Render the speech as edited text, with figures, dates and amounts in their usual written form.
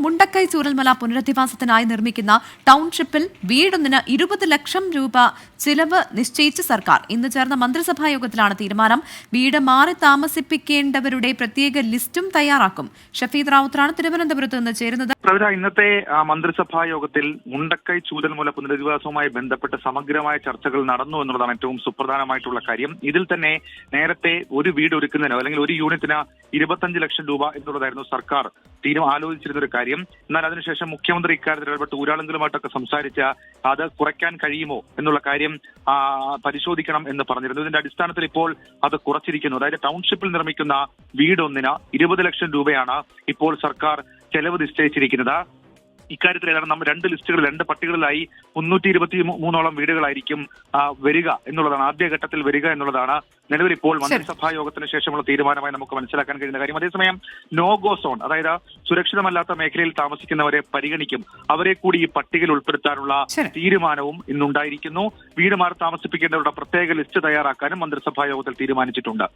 മുണ്ടക്കൈ ചൂരൽമല പുനരധിവാസത്തിനായി നിർമ്മിക്കുന്ന ടൗൺഷിപ്പിൽ വീടൊന്നിന് 20 ലക്ഷം രൂപ ചിലവ് നിശ്ചയിച്ച സർക്കാർ. ഇന്ന് ചേർന്ന മന്ത്രിസഭാ യോഗത്തിലാണ് തീരുമാനം. വീട് മാറി താമസിപ്പിക്കേണ്ടവരുടെ പ്രത്യേക ലിസ്റ്റും തയ്യാറാക്കും. ഷഫീദ് റാവുത്തറാണ് തിരുവനന്തപുരത്ത് നിന്ന് ചേരുന്നത്. ഇന്നത്തെ മന്ത്രിസഭാ യോഗത്തിൽ മുണ്ടക്കൈ ചൂരൽമല പുനരധിവാസവുമായി ബന്ധപ്പെട്ട് സമഗ്രമായ ചർച്ചകൾ നടന്നു എന്നുള്ളതാണ് ഏറ്റവും സുപ്രധാനമായിട്ടുള്ള കാര്യം. ഇതിൽ തന്നെ നേരത്തെ ഒരു വീട് ഒരുക്കുന്നതിനോ അല്ലെങ്കിൽ ഒരു യൂണിറ്റിന് 25 ലക്ഷം രൂപ എന്നുള്ളതായിരുന്നു സർക്കാർ ആലോചിച്ചിരുന്ന ഒരു കാര്യം. എന്നാൽ അതിനുശേഷം മുഖ്യമന്ത്രി ഇക്കാര്യത്തിൽ ഇടപെട്ട് ഊരാളുകളുമായിട്ടൊക്കെ സംസാരിച്ച അത് കുറയ്ക്കാൻ കഴിയുമോ എന്നുള്ള കാര്യം പരിശോധിക്കണം എന്ന് പറഞ്ഞിരുന്നു. ഇതിന്റെ അടിസ്ഥാനത്തിൽ ഇപ്പോൾ അത് കുറച്ചിരിക്കുന്നു. അതായത് ടൗൺഷിപ്പിൽ നിർമ്മിക്കുന്ന വീടൊന്നിന് 20 ലക്ഷം രൂപയാണ് ഇപ്പോൾ സർക്കാർ ചെലവ് നിശ്ചയിച്ചിരിക്കുന്നത്. ഇക്കാര്യത്തിൽ ഏതാണ് നമ്മൾ രണ്ട് പട്ടികകളിലായി 323 വീടുകളായിരിക്കും വരിക എന്നുള്ളതാണ്, ആദ്യഘട്ടത്തിൽ വരിക എന്നുള്ളതാണ് നിലവിൽ ഇപ്പോൾ മന്ത്രിസഭാ യോഗത്തിന് ശേഷമുള്ള തീരുമാനമായി നമുക്ക് മനസ്സിലാക്കാൻ കഴിയുന്ന കാര്യം. അതേസമയം നോ ഗോ സോൺ, അതായത് സുരക്ഷിതമല്ലാത്ത മേഖലയിൽ താമസിക്കുന്നവരെ പരിഗണിക്കും. അവരെ കൂടി ഈ പട്ടികയിൽ ഉൾപ്പെടുത്താനുള്ള തീരുമാനവും ഇന്നുണ്ടായിരിക്കുന്നു. വീട് മാറി താമസിപ്പിക്കേണ്ടവരുടെ പ്രത്യേക ലിസ്റ്റ് തയ്യാറാക്കാനും മന്ത്രിസഭാ യോഗത്തിൽ തീരുമാനിച്ചിട്ടുണ്ട്.